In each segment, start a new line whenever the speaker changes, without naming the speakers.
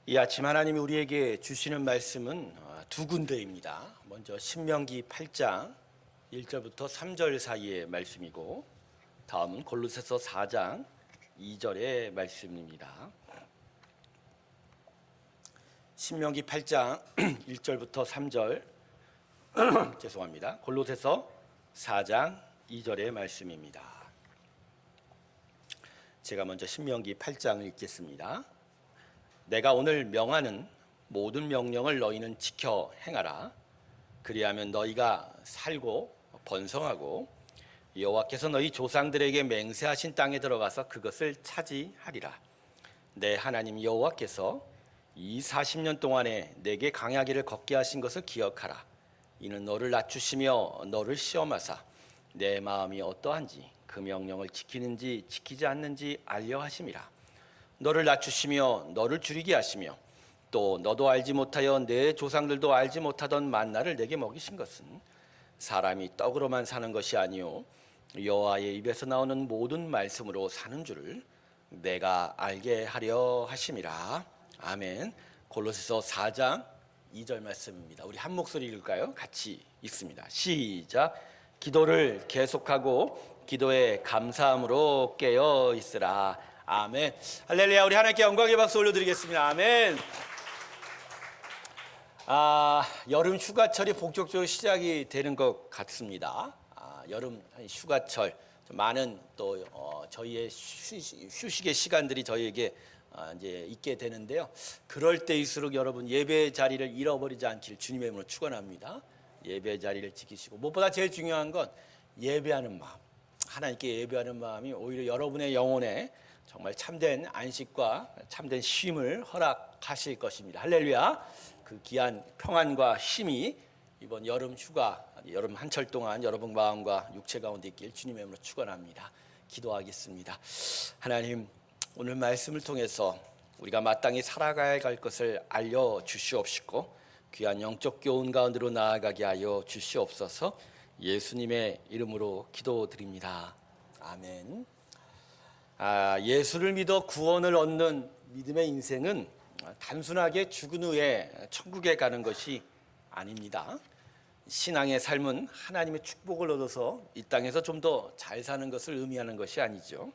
이 아침 하나님이 우리에게 주시는 말씀은 두 군데입니다. 먼저 신명기 8장 1절부터 3절 사이의 말씀이고, 다음은 골로새서 4장 2절의 말씀입니다. 신명기 8장 1절부터 3절 죄송합니다. 골로새서 4장 2절의 말씀입니다. 제가 먼저 신명기 8장을 읽겠습니다. 내가 오늘 명하는 모든 명령을 너희는 지켜 행하라. 그리하면 너희가 살고 번성하고 여호와께서 너희 조상들에게 맹세하신 땅에 들어가서 그것을 차지하리라. 내 하나님 여호와께서 이 40년 동안에 내게 광야길을 걷게 하신 것을 기억하라. 이는 너를 낮추시며 너를 시험하사 내 마음이 어떠한지 그 명령을 지키는지 지키지 않는지 알려 하심이라. 너를 낮추시며 너를 줄이게 하시며 또 너도 알지 못하여 내 조상들도 알지 못하던 만나를 내게 먹이신 것은 사람이 떡으로만 사는 것이 아니요 여호와의 입에서 나오는 모든 말씀으로 사는 줄을 내가 알게 하려 하심이라. 아멘. 골로새서 4장 2절 말씀입니다. 우리 한 목소리 읽을까요? 같이 읽습니다. 시작. 기도를 계속하고 기도에 감사함으로 깨어 있으라. 아멘. 할렐루야. 우리 하나님께 영광의 박수 올려드리겠습니다. 아멘. 여름 휴가철이 본격적으로 시작이 되는 것 같습니다. 여름 휴가철 많은 또 저희의 휴식의 시간들이 저희에게 이제 있게 되는데요. 그럴 때일수록 여러분 예배 자리를 잃어버리지 않기를 주님의 이름으로 축원합니다. 예배 자리를 지키시고 무엇보다 제일 중요한 건 예배하는 마음, 하나님께 예배하는 마음이 오히려 여러분의 영혼에 정말 참된 안식과 참된 쉼을 허락하실 것입니다. 할렐루야. 그 귀한 평안과 쉼이 이번 여름 휴가, 여름 한철 동안 여러분 마음과 육체 가운데 있길 주님의 이름으로 축원합니다. 기도하겠습니다. 하나님, 오늘 말씀을 통해서 우리가 마땅히 살아가야 할 것을 알려주시옵시고 귀한 영적 교훈 가운데로 나아가게 하여 주시옵소서. 예수님의 이름으로 기도드립니다. 아멘. 예수를 믿어 구원을 얻는 믿음의 인생은 단순하게 죽은 후에 천국에 가는 것이 아닙니다. 신앙의 삶은 하나님의 축복을 얻어서 이 땅에서 좀 더 잘 사는 것을 의미하는 것이 아니죠.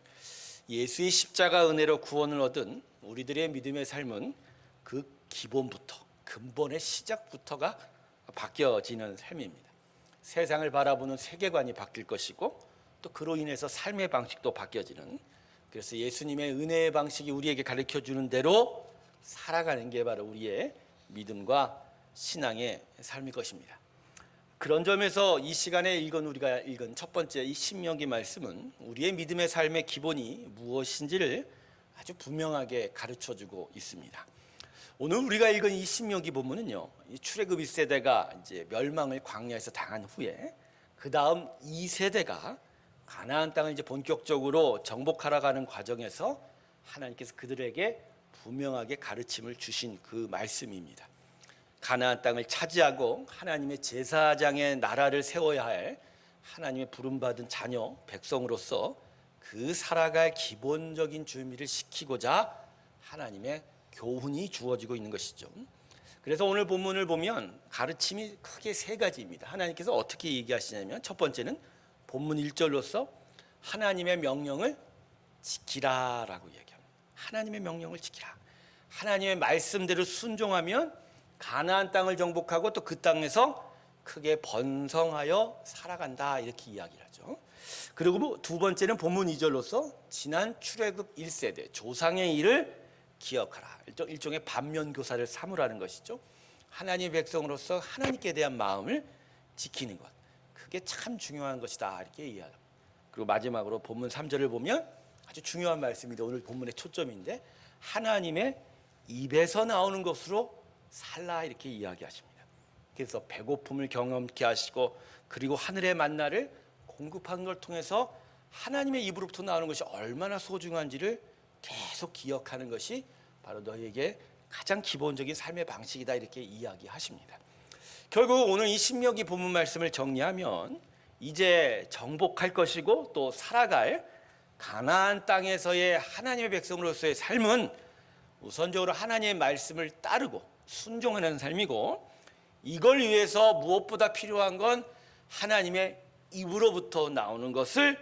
예수의 십자가 은혜로 구원을 얻은 우리들의 믿음의 삶은 그 기본부터, 근본의 시작부터가 바뀌어지는 삶입니다. 세상을 바라보는 세계관이 바뀔 것이고 또 그로 인해서 삶의 방식도 바뀌어지는, 그래서 예수님의 은혜의 방식이 우리에게 가르쳐주는 대로 살아가는 게 바로 우리의 믿음과 신앙의 삶일 것입니다. 그런 점에서 이 시간에 우리가 읽은 첫 번째 이 신명기 말씀은 우리의 믿음의 삶의 기본이 무엇인지를 아주 분명하게 가르쳐주고 있습니다. 오늘 우리가 읽은 이 신명기 본문은요, 이 출애굽 1세대가 이제 멸망을 광야에서 당한 후에 그 다음 2세대가 가나안 땅을 이제 본격적으로 정복하러 가는 과정에서 하나님께서 그들에게 분명하게 가르침을 주신 그 말씀입니다. 가나안 땅을 차지하고 하나님의 제사장의 나라를 세워야 할 하나님의 부름받은 자녀 백성으로서 그 살아갈 기본적인 준비를 시키고자 하나님의 교훈이 주어지고 있는 것이죠. 그래서 오늘 본문을 보면 가르침이 크게 세 가지입니다. 하나님께서 어떻게 얘기하시냐면 첫 번째는 본문 1절로서 하나님의 명령을 지키라라고 얘기합니다. 하나님의 명령을 지키라. 하나님의 말씀대로 순종하면 가나안 땅을 정복하고 또 그 땅에서 크게 번성하여 살아간다, 이렇게 이야기를 하죠. 그리고 두 번째는 본문 2절로서 지난 출애굽 1세대 조상의 일을 기억하라. 일종의 반면교사를 삼으라는 것이죠. 하나님의 백성으로서 하나님께 대한 마음을 지키는 것, 그게 참 중요한 것이다, 이렇게 이야기합니다. 그리고 마지막으로 본문 3절을 보면 아주 중요한 말씀인데 오늘 본문의 초점인데 하나님의 입에서 나오는 것으로 살라, 이렇게 이야기하십니다. 그래서 배고픔을 경험케 하시고 그리고 하늘의 만나를 공급하는 걸 통해서 하나님의 입으로부터 나오는 것이 얼마나 소중한지를 계속 기억하는 것이 바로 너희에게 가장 기본적인 삶의 방식이다, 이렇게 이야기하십니다. 결국 오늘 이 신명기 본문 말씀을 정리하면 이제 정복할 것이고 또 살아갈 가나안 땅에서의 하나님의 백성으로서의 삶은 우선적으로 하나님의 말씀을 따르고 순종하는 삶이고, 이걸 위해서 무엇보다 필요한 건 하나님의 입으로부터 나오는 것을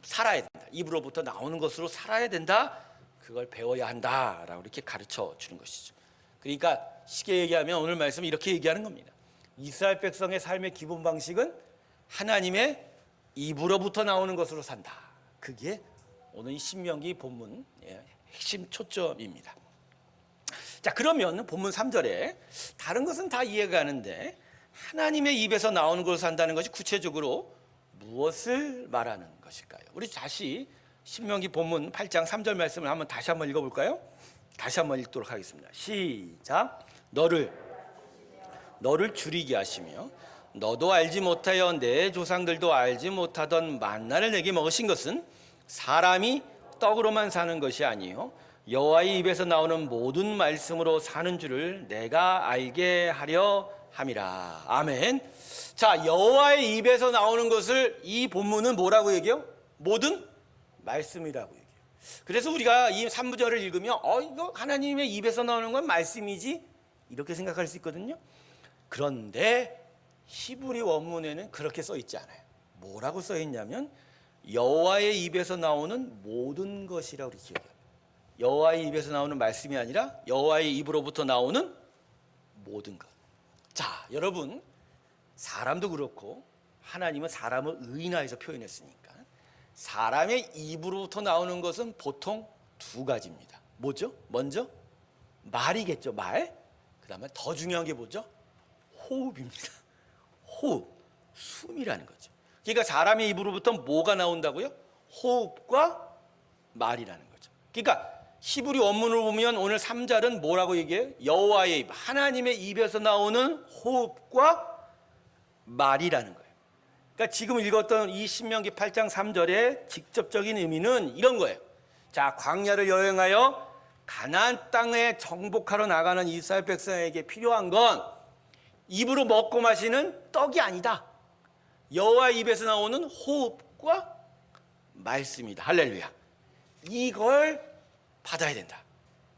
살아야 된다. 입으로부터 나오는 것으로 살아야 된다. 그걸 배워야 한다라고 이렇게 가르쳐 주는 것이죠. 그러니까 쉽게 얘기하면 오늘 말씀은 이렇게 얘기하는 겁니다. 이스라엘 백성의 삶의 기본 방식은 하나님의 입으로부터 나오는 것으로 산다. 그게 오늘 이 신명기 본문 핵심 초점입니다. 자, 그러면 본문 3절에 다른 것은 다 이해가 가는데 하나님의 입에서 나오는 것을 산다는 것이 구체적으로 무엇을 말하는 것일까요? 우리 다시 신명기 본문 8장 3절 말씀을 다시 한번 읽어볼까요? 다시 한번 읽도록 하겠습니다. 시작. 너를 줄이게 하시며 너도 알지 못하여 내 조상들도 알지 못하던 만나를 내게 먹으신 것은 사람이 떡으로만 사는 것이 아니요 여호와의 입에서 나오는 모든 말씀으로 사는 줄을 내가 알게 하려 함이라. 아멘. 자, 여호와의 입에서 나오는 것을 이 본문은 뭐라고 얘기해요? 모든 말씀이라고 얘기해요. 그래서 우리가 이 3부절을 읽으면 이거 하나님의 입에서 나오는 건 말씀이지 이렇게 생각할 수 있거든요. 그런데 히브리 원문에는 그렇게 써 있지 않아요. 뭐라고 써 있냐면 여호와의 입에서 나오는 모든 것이라고 이렇게 얘기해요. 여호와의 입에서 나오는 말씀이 아니라 여호와의 입으로부터 나오는 모든 것. 자, 여러분, 사람도 그렇고 하나님은 사람을 의인화해서 표현했으니까 사람의 입으로부터 나오는 것은 보통 두 가지입니다. 뭐죠? 먼저 말이겠죠. 말. 그 다음에 더 중요한 게 뭐죠? 호흡입니다. 호흡, 숨이라는 거죠. 그러니까 사람의 입으로부터 뭐가 나온다고요? 호흡과 말이라는 거죠. 그러니까 히브리 원문을 보면 오늘 3절은 뭐라고 얘기해요? 여호와의 입, 하나님의 입에서 나오는 호흡과 말이라는 거예요. 그러니까 지금 읽었던 이 신명기 8장 3절의 직접적인 의미는 이런 거예요. 자, 광야를 여행하여 가나안 땅에 정복하러 나가는 이스라엘 백성에게 필요한 건 입으로 먹고 마시는 떡이 아니다. 여호와의 입에서 나오는 호흡과 말씀이다. 할렐루야. 이걸 받아야 된다.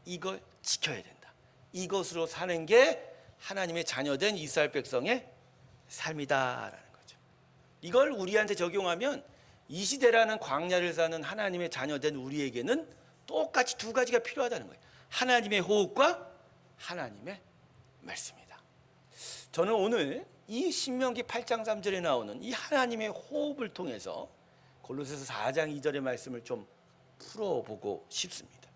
이걸 지켜야 된다. 이것으로 사는 게 하나님의 자녀된 이스라엘 백성의 삶이다라는 거죠. 이걸 우리한테 적용하면 이 시대라는 광야를 사는 하나님의 자녀된 우리에게는 똑같이 두 가지가 필요하다는 거예요. 하나님의 호흡과 하나님의 말씀이다. 저는 오늘 이 신명기 8장 3절에 나오는 이 하나님의 호흡을 통해서 골로새서 4장 2절의 말씀을 좀 풀어보고 싶습니다.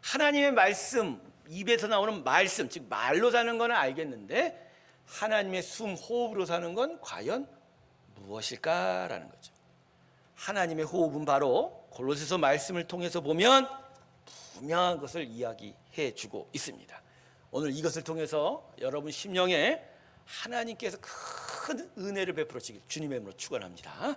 하나님의 말씀, 입에서 나오는 말씀, 즉 말로 사는 건 알겠는데 하나님의 숨, 호흡으로 사는 건 과연 무엇일까라는 거죠. 하나님의 호흡은 바로 골로새서 말씀을 통해서 보면 분명한 것을 이야기해 주고 있습니다. 오늘 이것을 통해서 여러분 심령에 하나님께서 큰 은혜를 베풀어 주길 주님의 이름으로 축원합니다.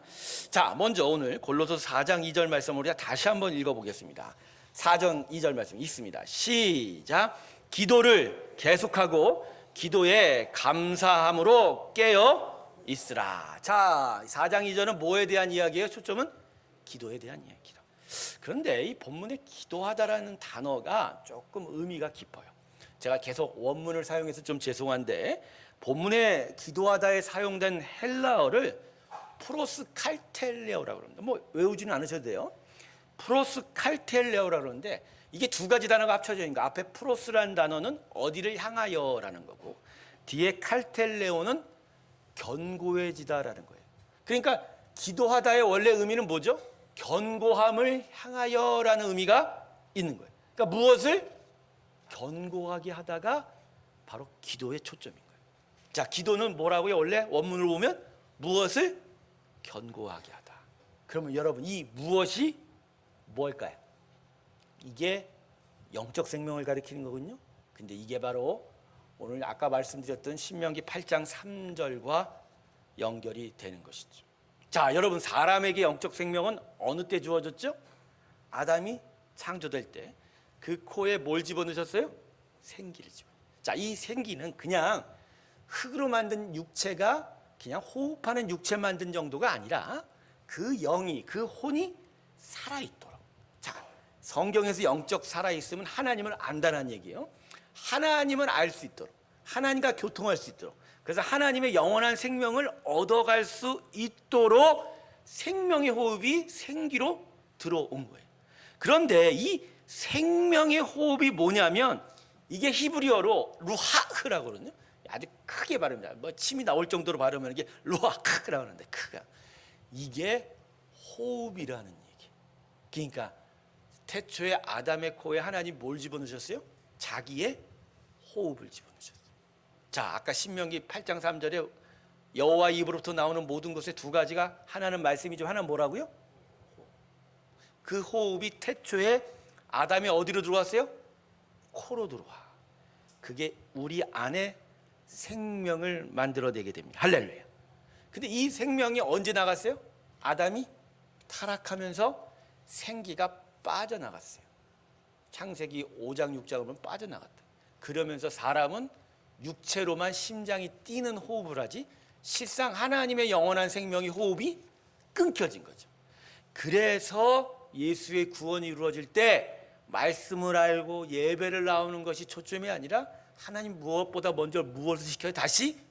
자, 먼저 오늘 골로새서 4장 2절 말씀을 우리가 다시 한번 읽어보겠습니다. 4장 2절 말씀 있습니다. 시작. 기도를 계속하고 기도에 감사함으로 깨어 있으라. 자, 4장 2절은 뭐에 대한 이야기예요? 초점은 기도에 대한 이야기다. 그런데 이 본문에 기도하다라는 단어가 조금 의미가 깊어요. 제가 계속 원문을 사용해서 좀 죄송한데 본문에 기도하다에 사용된 헬라어를 프로스칼텔레오라고 합니다. 뭐 외우지는 않으셔도 돼요. 프로스칼텔레오라고 그러는데 이게 두 가지 단어가 합쳐져 있는 거. 앞에 프로스라는 단어는 어디를 향하여라는 거고 뒤에 칼텔레오는 견고해지다라는 거예요. 그러니까 기도하다의 원래 의미는 뭐죠? 견고함을 향하여라는 의미가 있는 거예요. 그러니까 무엇을 견고하게 하다가 바로 기도의 초점인 거예요. 자, 기도는 뭐라고요? 원래 원문을 보면 무엇을 견고하게 하다. 그러면 여러분 이 무엇이 뭘까요? 이게 영적 생명을 가리키는 거군요. 근데 이게 바로 오늘 아까 말씀드렸던 신명기 8장 3절과 연결이 되는 것이죠. 자, 여러분 사람에게 영적 생명은 어느 때 주어졌죠? 아담이 창조될 때 그 코에 뭘 집어넣으셨어요? 생기를 집어. 자, 이 생기는 그냥 흙으로 만든 육체가 그냥 호흡하는 육체 만든 정도가 아니라 그 영이 그 혼이 살아있도록. 자, 성경에서 영적 살아있으면 하나님을 안다는 얘기예요. 하나님을 알 수 있도록, 하나님과 교통할 수 있도록, 그래서 하나님의 영원한 생명을 얻어갈 수 있도록 생명의 호흡이 생기로 들어온 거예요. 그런데 이 생명의 호흡이 뭐냐면 이게 히브리어로 루하흐라고 그러거든요. 아주 크게 발음합니다. 뭐 침이 나올 정도로 발음하는 게 루하크라고 하는데, 크가 이게 호흡이라는 얘기. 그러니까 태초에 아담의 코에 하나님 뭘 집어넣으셨어요? 자기의 호흡을 집어넣으셨어요. 자, 아까 신명기 8장 3절에 여호와 입으로부터 나오는 모든 것의 두 가지가 하나는 말씀이죠, 하나는 뭐라고요? 그 호흡이 태초에 아담이 어디로 들어왔어요? 코로 들어와. 그게 우리 안에 생명을 만들어내게 됩니다. 할렐루야. 근데 이 생명이 언제 나갔어요? 아담이 타락하면서 생기가 빠져나갔어요. 창세기 5장 6장을 보면 빠져나갔다. 그러면서 사람은 육체로만 심장이 뛰는 호흡을 하지 실상 하나님의 영원한 생명의 호흡이 끊겨진 거죠. 그래서 예수의 구원이 이루어질 때 말씀을 알고 예배를 나오는 것이 초점이 아니라 하나님 무엇보다 먼저 무엇을 시켜요? 다시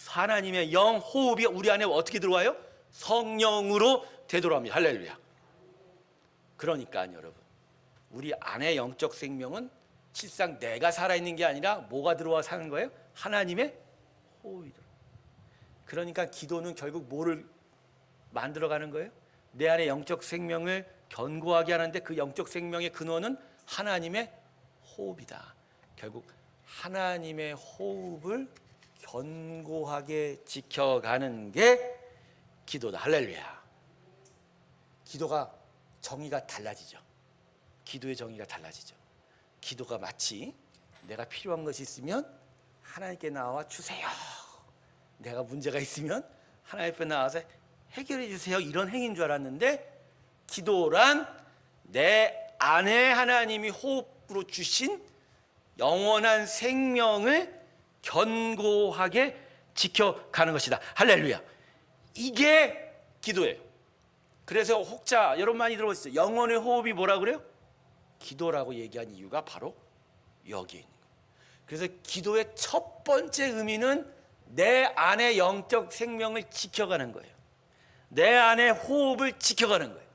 하나님의 영 호흡이 우리 안에 어떻게 들어와요? 성령으로 되돌아옵니다. 할렐루야. 그러니까 여러분, 우리 안에 영적 생명은 실상 내가 살아있는 게 아니라 뭐가 들어와 사는 거예요? 하나님의 호흡이 들어와요. 그러니까 기도는 결국 뭐를 만들어가는 거예요? 내 안에 영적 생명을 견고하게 하는데 그 영적 생명의 근원은 하나님의 호흡이다. 결국 하나님의 호흡을 견고하게 지켜가는 게 기도다. 할렐루야. 기도가 정의가 달라지죠. 기도의 정의가 달라지죠. 기도가 마치 내가 필요한 것이 있으면 하나님께 나와 주세요. 내가 문제가 있으면 하나님 앞에 나와서 해결해 주세요. 이런 행위인 줄 알았는데, 기도란 내 안에 하나님이 호흡으로 주신 영원한 생명을 견고하게 지켜가는 것이다. 할렐루야. 이게 기도예요. 그래서 혹자 여러분 많이 들어보셨죠? 영혼의 호흡이 뭐라고 그래요? 기도라고 얘기한 이유가 바로 여기에 있는 거예요. 그래서 기도의 첫 번째 의미는 내 안에 영적 생명을 지켜가는 거예요. 내 안에 호흡을 지켜가는 거예요.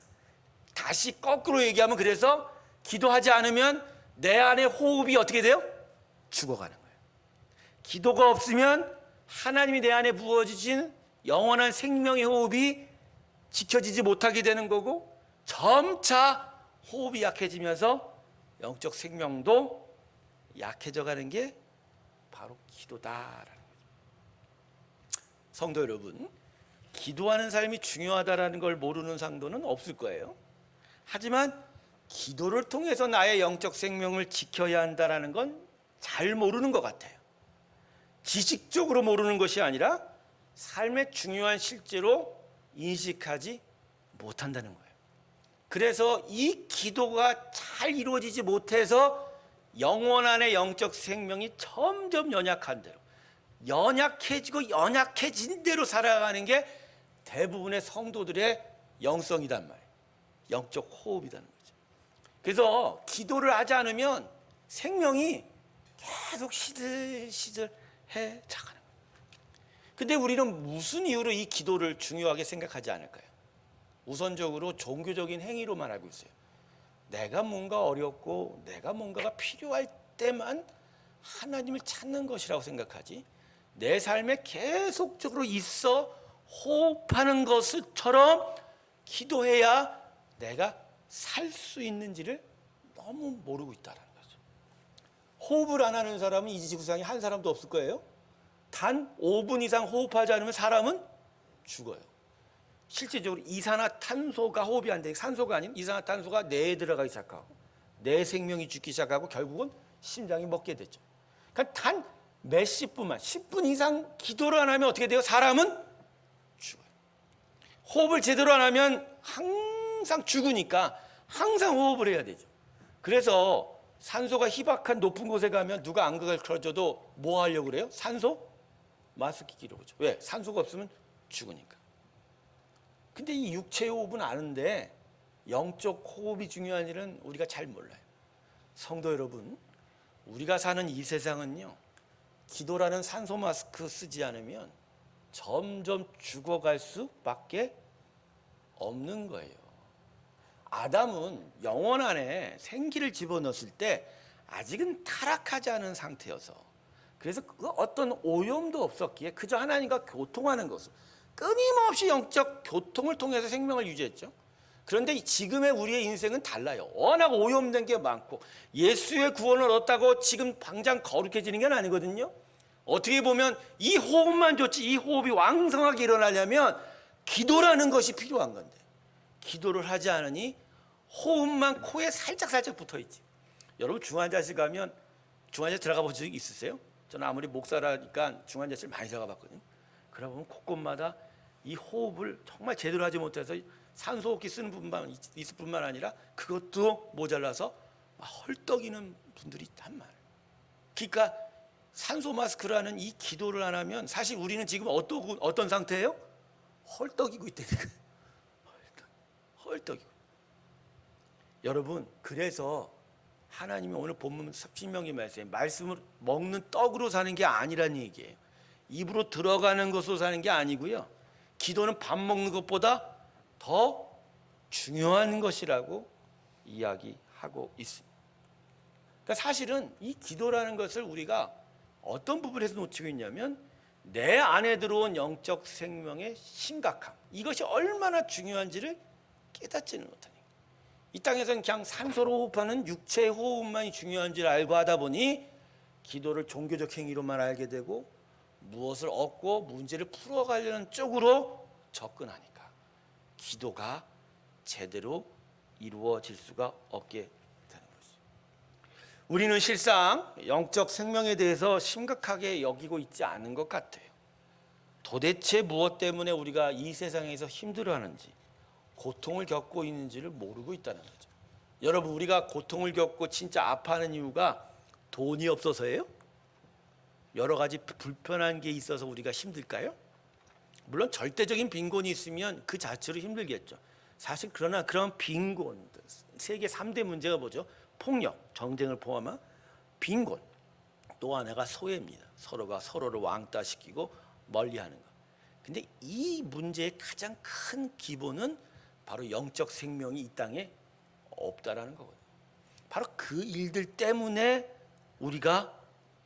다시 거꾸로 얘기하면, 그래서 기도하지 않으면 내 안에 호흡이 어떻게 돼요? 죽어가는 거예요. 기도가 없으면 하나님이 내 안에 부어주신 영원한 생명의 호흡이 지켜지지 못하게 되는 거고, 점차 호흡이 약해지면서 영적 생명도 약해져 가는 게 바로 기도다라는 거죠. 성도 여러분, 기도하는 삶이 중요하다라는 걸 모르는 상도는 없을 거예요. 하지만 기도를 통해서 나의 영적 생명을 지켜야 한다라는 건 잘 모르는 것 같아요. 지식적으로 모르는 것이 아니라 삶의 중요한 실제로 인식하지 못한다는 거예요. 그래서 이 기도가 잘 이루어지지 못해서 영혼 안의 영적 생명이 점점 연약한 대로, 연약해지고 연약해진 대로 살아가는 게 대부분의 성도들의 영성이란 말이에요. 영적 호흡이라는 거죠. 그래서 기도를 하지 않으면 생명이 계속 시들시들해 자가는 거예요. 근데 우리는 무슨 이유로 이 기도를 중요하게 생각하지 않을까요? 우선적으로 종교적인 행위로만 알고 있어요. 내가 뭔가 어렵고 내가 뭔가가 필요할 때만 하나님을 찾는 것이라고 생각하지, 내 삶에 계속적으로 있어 호흡하는 것처럼 기도해야 내가 살 수 있는지를 너무 모르고 있다는 거죠. 호흡을 안 하는 사람은 이 지구상에 한 사람도 없을 거예요. 단 5분 이상 호흡하지 않으면 사람은 죽어요. 실제적으로 이산화탄소가 호흡이 안 되니까, 산소가 아닌 이산화탄소가 뇌에 들어가기 시작하고 내 생명이 죽기 시작하고 결국은 심장이 먹게 되죠. 그러니까 단 몇십 분만, 10분 이상 기도를 안 하면 어떻게 돼요? 사람은 죽어요. 호흡을 제대로 안 하면 항상 죽으니까 항상 호흡을 해야 되죠. 그래서 산소가 희박한 높은 곳에 가면 누가 안각을 걸어줘도 뭐 하려고 그래요? 산소 마스크 끼려고 그러죠. 왜? 산소가 없으면 죽으니까. 근데 이 육체의 호흡은 아는데 영적 호흡이 중요한 일은 우리가 잘 몰라요. 성도 여러분, 우리가 사는 이 세상은요, 기도라는 산소 마스크 쓰지 않으면 점점 죽어갈 수밖에 없는 거예요. 아담은 영혼 안에 생기를 집어넣었을 때 아직은 타락하지 않은 상태여서, 그래서 그 어떤 오염도 없었기에 그저 하나님과 교통하는 것을, 끊임없이 영적 교통을 통해서 생명을 유지했죠. 그런데 지금의 우리의 인생은 달라요. 워낙 오염된 게 많고 예수의 구원을 얻었다고 지금 당장 거룩해지는 게 아니거든요. 어떻게 보면 이 호흡만 좋지, 이 호흡이 왕성하게 일어나려면 기도라는 것이 필요한 건데, 기도를 하지 않으니 호흡만 코에 살짝 붙어있지. 여러분 중환자실 가면 중환자실 들어가 본 적 있으세요? 저는 아무리 목사라니까 중환자실 많이 들어가 봤거든요. 그러다 보면 곳곳마다 이 호흡을 정말 제대로 하지 못해서 산소호흡기 쓰는 분만 있을 뿐만 아니라 그것도 모자라서 헐떡이는 분들이 있단 말이에요. 그러니까 산소 마스크라는 이 기도를 안 하면 사실 우리는 지금 어떤 상태예요? 헐떡이고 있다니까. 헐떡이고. 여러분, 그래서 하나님이 오늘 본문 신명기 말씀을 먹는 떡으로 사는 게 아니란 얘기예요. 입으로 들어가는 것으로 사는 게 아니고요, 기도는 밥 먹는 것보다 더 중요한 것이라고 이야기하고 있습니다. 그러니까 사실은 이 기도라는 것을 우리가 어떤 부분에서 놓치고 있냐면, 내 안에 들어온 영적 생명의 심각함, 이것이 얼마나 중요한지를 깨닫지는 못하니까, 이 땅에서는 그냥 산소로 호흡하는 육체의 호흡만이 중요한지를 알고 하다 보니 기도를 종교적 행위로만 알게 되고 무엇을 얻고 문제를 풀어가려는 쪽으로 접근하니까 기도가 제대로 이루어질 수가 없게 되는 거죠. 우리는 실상 영적 생명에 대해서 심각하게 여기고 있지 않은 것 같아요. 도대체 무엇 때문에 우리가 이 세상에서 힘들어하는지, 고통을 겪고 있는지를 모르고 있다는 거죠. 여러분, 우리가 고통을 겪고 진짜 아파하는 이유가 돈이 없어서예요? 여러 가지 불편한 게 있어서 우리가 힘들까요? 물론 절대적인 빈곤이 있으면 그 자체로 힘들겠죠. 사실 그러나 그런 빈곤, 세계 3대 문제가 뭐죠? 폭력, 전쟁을 포함한 빈곤, 또 하나가 소외입니다. 서로가 서로를 왕따시키고 멀리하는 것. 근데 이 문제의 가장 큰 기본은 바로 영적 생명이 이 땅에 없다라는 거거든요. 바로 그 일들 때문에 우리가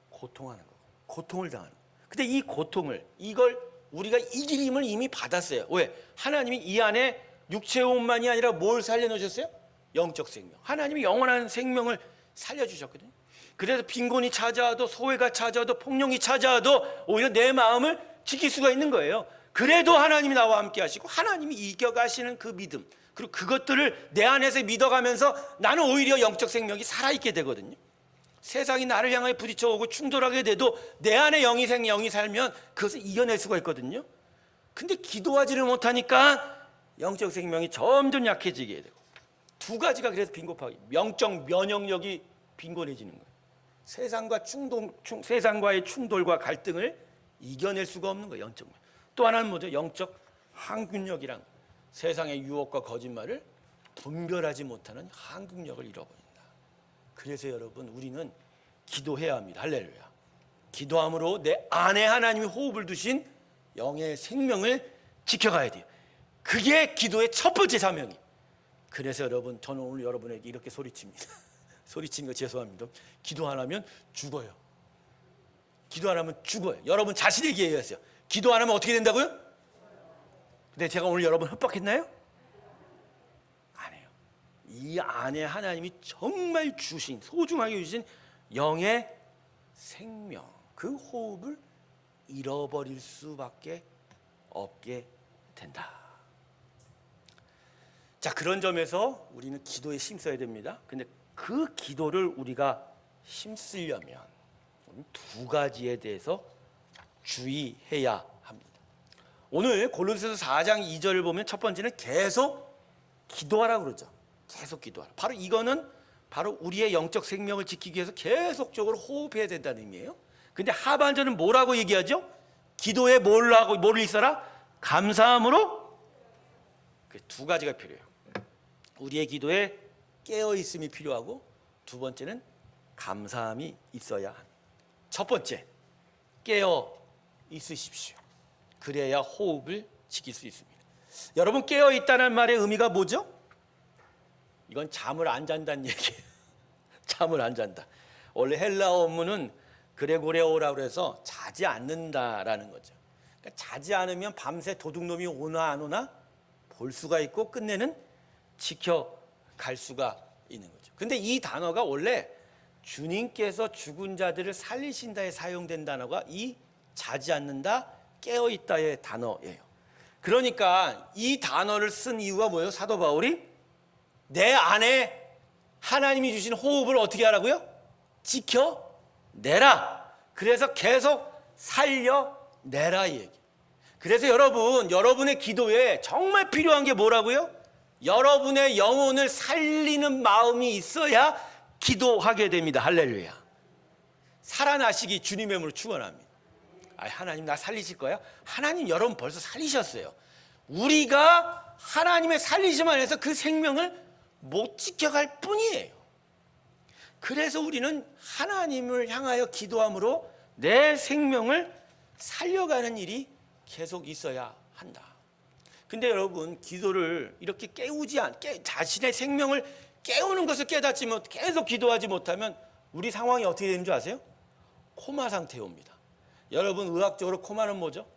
고통하는 거고, 고통을 당하는 거예요. 근데 이 고통을, 이걸 우리가 이길 힘을 이미 받았어요. 왜? 하나님이 이 안에 육체의 몸만이 아니라 뭘 살려놓으셨어요? 영적 생명. 하나님이 영원한 생명을 살려주셨거든요. 그래서 빈곤이 찾아와도, 소외가 찾아와도, 폭력이 찾아와도 오히려 내 마음을 지킬 수가 있는 거예요. 그래도 하나님이 나와 함께 하시고 하나님이 이겨가시는 그 믿음, 그리고 그것들을 내 안에서 믿어가면서 나는 오히려 영적 생명이 살아있게 되거든요. 세상이 나를 향해 부딪혀오고 충돌하게 돼도 내 안에 영이 살면 그것을 이겨낼 수가 있거든요. 근데 기도하지를 못하니까 영적 생명이 점점 약해지게 되고, 두 가지가 그래서 빈곤파기, 영적 면역력이 빈곤해지는 거예요. 세상과의 충돌과 갈등을 이겨낼 수가 없는 거예요. 영적. 또 하나는 뭐죠? 영적 항균력이란, 세상의 유혹과 거짓말을 분별하지 못하는 항균력을 잃어버린다. 그래서 여러분, 우리는 기도해야 합니다. 할렐루야. 기도함으로 내 안에 하나님이 호흡을 두신 영의 생명을 지켜가야 돼요. 그게 기도의 첫 번째 사명이에요. 그래서 여러분, 저는 오늘 여러분에게 이렇게 소리칩니다. 소리치는 거 죄송합니다. 기도 안 하면 죽어요. 기도 안 하면 죽어요. 여러분 자신에게 얘기하세요. 기도 안 하면 어떻게 된다고요? 근데 제가 오늘 여러분 협박했나요? 아니에요. 이 안에 하나님이 정말 주신, 소중하게 주신 영의 생명, 그 호흡을 잃어버릴 수밖에 없게 된다. 자, 그런 점에서 우리는 기도에 힘써야 됩니다. 근데 그 기도를 우리가 힘쓰려면 두 가지에 대해서 주의해야 합니다. 오늘 골로새서 4장 2절을 보면 첫 번째는 계속 기도하라고 그러죠. 계속 기도하라. 바로 이거는 바로 우리의 영적 생명을 지키기 위해서 계속적으로 호흡해야 된다는 의미예요. 근데 하반절은 뭐라고 얘기하죠? 기도에 뭐를 있어라? 감사함으로. 두 가지가 필요해요. 우리의 기도에 깨어 있음이 필요하고, 두 번째는 감사함이 있어야 합니다. 첫 번째, 깨어 있으십시오. 그래야 호흡을 지킬 수 있습니다. 여러분, 깨어 있다는 말의 의미가 뭐죠? 이건 잠을 안 잔다는 얘기예요. 잠을 안 잔다. 원래 헬라어 원문은 그레고레오라고 해서 자지 않는다라는 거죠. 그러니까 자지 않으면 밤새 도둑놈이 오나 안 오나 볼 수가 있고, 끝내는 지켜갈 수가 있는 거죠. 근데 이 단어가 원래 주님께서 죽은 자들을 살리신다에 사용된 단어가 이 자지 않는다, 깨어 있다의 단어예요. 그러니까 이 단어를 쓴 이유가 뭐예요? 사도 바울이 내 안에 하나님이 주신 호흡을 어떻게 하라고요? 지켜내라. 그래서 계속 살려내라 이 얘기. 그래서 여러분의 기도에 정말 필요한 게 뭐라고요? 여러분의 영혼을 살리는 마음이 있어야 기도하게 됩니다. 할렐루야. 살아나시기 주님의 이름으로 축원합니다. 하나님 나 살리실 거야? 하나님 여러분 벌써 살리셨어요. 우리가 하나님의 살리심 안에서 그 생명을 못 지켜갈 뿐이에요. 그래서 우리는 하나님을 향하여 기도함으로 내 생명을 살려가는 일이 계속 있어야 한다. 근데 여러분, 기도를 이렇게 자신의 생명을 깨우는 것을 깨닫지 못, 계속 기도하지 못하면 우리 상황이 어떻게 되는 줄 아세요? 코마 상태에 옵니다. 여러분, 의학적으로 코마는 뭐죠?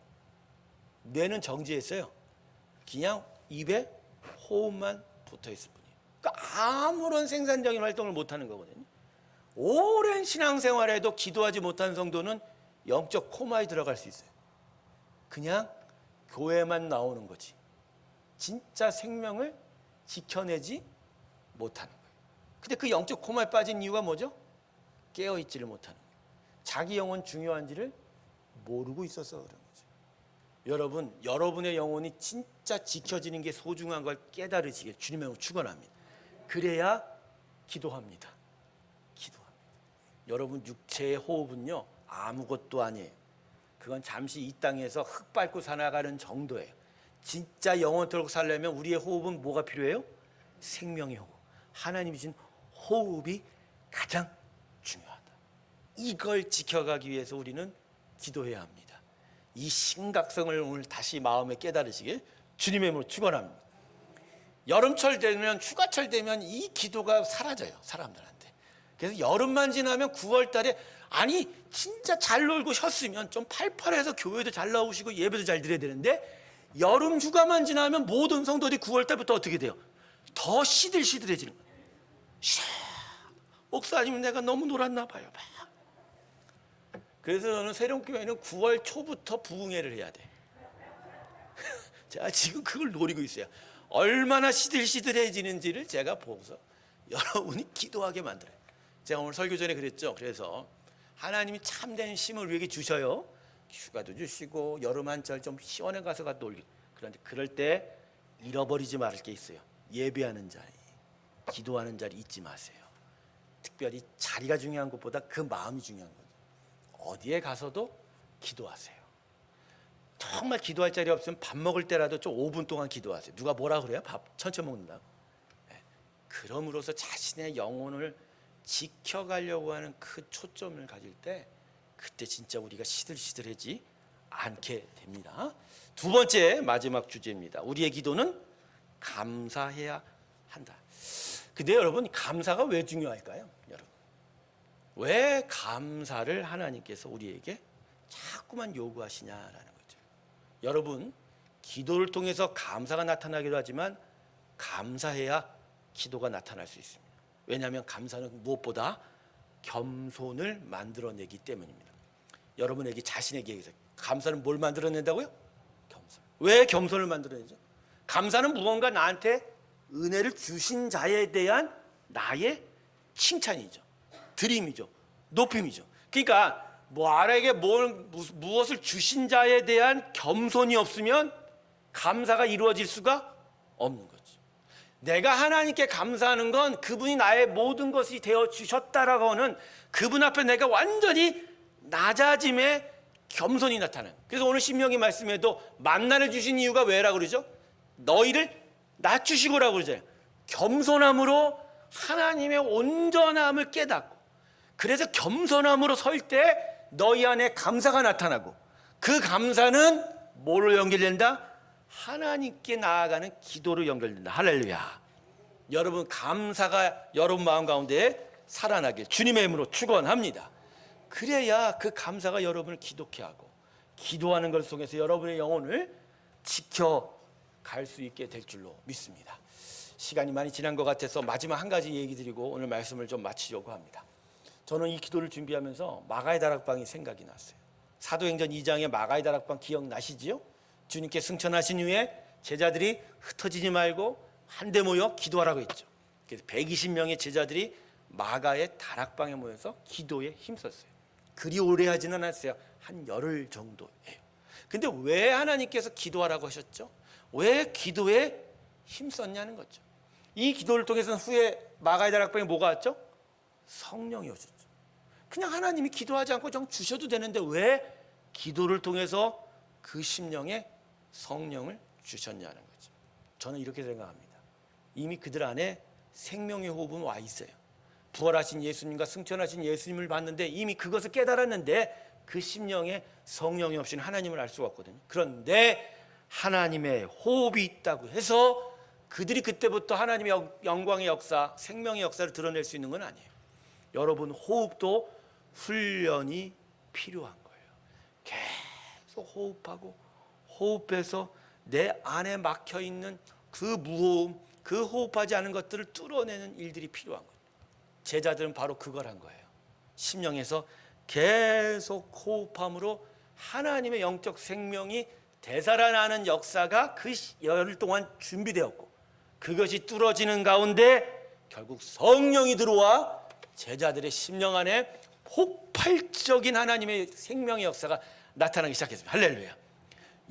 뇌는 정지했어요. 그냥 입에 호흡만 붙어있을 뿐이에요. 그러니까 아무런 생산적인 활동을 못하는 거거든요. 오랜 신앙생활에도 기도하지 못한 성도는 영적 코마에 들어갈 수 있어요. 그냥 교회만 나오는 거지 진짜 생명을 지켜내지 못하는 거예요. 근데 그 영적 코마에 빠진 이유가 뭐죠? 깨어있지를 못하는 거예요. 자기 영혼 중요한지를 모르고 있어서 그런 거죠. 여러분, 여러분의 영혼이 진짜 지켜지는 게 소중한 걸 깨달으시길 주님의 이름으로 축원합니다. 그래야 기도합니다. 여러분, 육체의 호흡은요 아무것도 아니에요. 그건 잠시 이 땅에서 흙 밟고 살아가는 정도예요. 진짜 영원토록 살려면 우리의 호흡은 뭐가 필요해요? 생명의 호흡. 하나님이 주신 호흡이 가장 중요하다. 이걸 지켜가기 위해서 우리는 기도해야 합니다. 이 심각성을 오늘 다시 마음에 깨달으시길 주님의 이름으로 축원합니다. 여름철 되면, 휴가철 되면 이 기도가 사라져요, 사람들한테. 그래서 여름만 지나면 9월 달에 진짜 잘 놀고 쉬었으면 좀 팔팔해서 교회도 잘 나오시고 예배도 잘 드려야 되는데, 여름 휴가만 지나면 모든 성도들이 9월 달부터 어떻게 돼요? 더 시들시들해지는 거예요. 목사님 내가 너무 놀았나 봐요. 그래서 저는 새롬교회는 9월 초부터 부흥회를 해야 돼. 제가 지금 그걸 노리고 있어요. 얼마나 시들시들해지는지를 제가 보고서 여러분이 기도하게 만들어요. 제가 오늘 설교 전에 그랬죠. 그래서 하나님이 참된 쉼을 우리에게 주셔요. 휴가도 주시고 여름 한철 좀 시원해 가서 놀기. 그런데 그럴 때 잃어버리지 말을 게 있어요. 예배하는 자리, 기도하는 자리 잊지 마세요. 특별히 자리가 중요한 것보다 그 마음이 중요한 거죠. 어디에 가서도 기도하세요. 정말 기도할 자리 없으면 밥 먹을 때라도 좀 5분 동안 기도하세요. 누가 뭐라 그래요? 밥 천천히 먹는다고. 그럼으로써 자신의 영혼을 지켜가려고 하는 그 초점을 가질 때, 그때 진짜 우리가 시들시들하지 않게 됩니다. 두 번째, 마지막 주제입니다. 우리의 기도는 감사해야 한다. 근데 여러분, 감사가 왜 중요할까요? 여러분, 왜 감사를 하나님께서 우리에게 자꾸만 요구하시냐라는 거죠. 여러분, 기도를 통해서 감사가 나타나기도 하지만 감사해야 기도가 나타날 수 있습니다. 왜냐하면 감사는 무엇보다 겸손을 만들어내기 때문입니다. 여러분에게, 자신에게 감사는 뭘 만들어낸다고요? 겸손. 왜 겸손을 만들어내죠? 감사는 무언가 나한테 은혜를 주신 자에 대한 나의 칭찬이죠. 드림이죠. 높임이죠. 그러니까 나에게 무엇을 주신 자에 대한 겸손이 없으면 감사가 이루어질 수가 없는 거죠. 내가 하나님께 감사하는 건 그분이 나의 모든 것이 되어 주셨다라고 하는 그분 앞에 내가 완전히 낮아짐의 겸손이 나타나요. 그래서 오늘 신명기 말씀에도 만나를 주신 이유가 왜라고 그러죠? 너희를 낮추시고라고 그러잖아요. 겸손함으로 하나님의 온전함을 깨닫고, 그래서 겸손함으로 설 때 너희 안에 감사가 나타나고, 그 감사는 뭐로 연결된다? 하나님께 나아가는 기도로 연결된다. 할렐루야. 여러분, 감사가 여러분 마음 가운데 살아나길 주님의 이름으로 축원합니다. 그래야 그 감사가 여러분을 기독케 하고, 기도하는 것 속에서 여러분의 영혼을 지켜갈 수 있게 될 줄로 믿습니다. 시간이 많이 지난 것 같아서 마지막 한 가지 얘기 드리고 오늘 말씀을 좀 마치려고 합니다. 저는 이 기도를 준비하면서 마가의 다락방이 생각이 났어요. 사도행전 2장의 마가의 다락방 기억나시지요? 주님께 승천하신 후에 제자들이 흩어지지 말고 한데 모여 기도하라고 했죠. 그래서 120명의 제자들이 마가의 다락방에 모여서 기도에 힘썼어요. 그리 오래 하지는 않았어요. 한 열흘 정도예요. 근데 왜 하나님께서 기도하라고 하셨죠? 왜 기도에 힘썼냐는 거죠. 이 기도를 통해서는 후에 마가의 다락방에 뭐가 왔죠? 성령이 오셨죠. 그냥 하나님이 기도하지 않고 좀 주셔도 되는데 왜 기도를 통해서 그 심령에 성령을 주셨냐는 거죠. 저는 이렇게 생각합니다. 이미 그들 안에 생명의 호흡은 와 있어요. 부활하신 예수님과 승천하신 예수님을 봤는데 이미 그것을 깨달았는데 그 심령에 성령이 없이는 하나님을 알 수가 없거든요. 그런데 하나님의 호흡이 있다고 해서 그들이 그때부터 하나님의 영광의 역사, 생명의 역사를 드러낼 수 있는 건 아니에요. 여러분, 호흡도 훈련이 필요한 거예요. 계속 호흡하고 호흡해서 내 안에 막혀있는 그 무호흡, 그 호흡하지 않은 것들을 뚫어내는 일들이 필요한 거예요. 제자들은 바로 그걸 한 거예요. 심령에서 계속 호흡함으로 하나님의 영적 생명이 되살아나는 역사가 그 열흘 동안 준비되었고, 그것이 뚫어지는 가운데 결국 성령이 들어와 제자들의 심령 안에 폭발적인 하나님의 생명의 역사가 나타나기 시작했습니다. 할렐루야.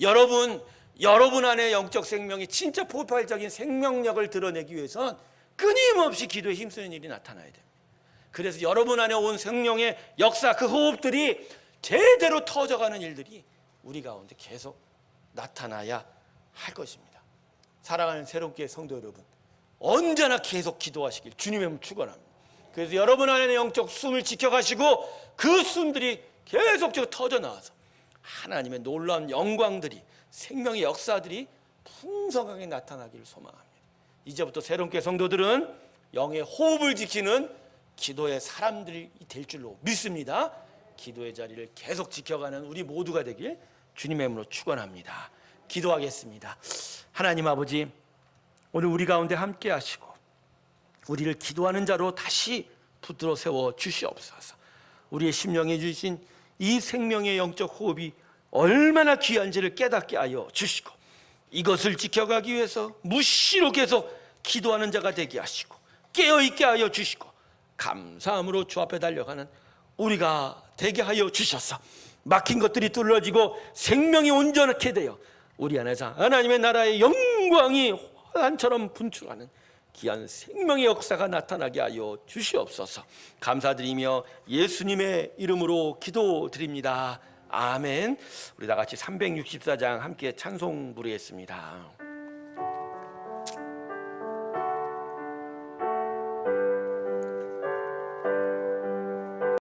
여러분 안에 영적 생명이 진짜 폭발적인 생명력을 드러내기 위해서는 끊임없이 기도에 힘쓰는 일이 나타나야 됩니다. 그래서 여러분 안에 온 생명의 역사, 그 호흡들이 제대로 터져가는 일들이 우리 가운데 계속 나타나야 할 것입니다. 사랑하는 새롭게 성도 여러분, 언제나 계속 기도하시길 주님의 이름으로 축원합니다. 그래서 여러분 안에 영적 숨을 지켜가시고 그 숨들이 계속적으로 터져나와서 하나님의 놀라운 영광들이, 생명의 역사들이 풍성하게 나타나기를 소망합니다. 이제부터 새롭게 성도들은 영의 호흡을 지키는 기도의 사람들이 될 줄로 믿습니다. 기도의 자리를 계속 지켜가는 우리 모두가 되길 주님의 이름으로 축원합니다. 기도하겠습니다. 하나님 아버지, 오늘 우리 가운데 함께 하시고 우리를 기도하는 자로 다시 붙들어 세워 주시옵소서. 우리의 심령에 주신 이 생명의 영적 호흡이 얼마나 귀한지를 깨닫게 하여 주시고, 이것을 지켜가기 위해서 무시로 계속 기도하는 자가 되게 하시고 깨어있게 하여 주시고, 감사함으로 주 앞에 달려가는 우리가 되게 하여 주셔서 막힌 것들이 뚫어지고 생명이 온전하게 되어 우리 안에서 하나님의 나라의 영광이 화산처럼 분출하는 귀한 생명의 역사가 나타나게 하여 주시옵소서. 감사드리며 예수님의 이름으로 기도드립니다. 아멘. 우리 다 같이 364장 함께 찬송 부르겠습니다.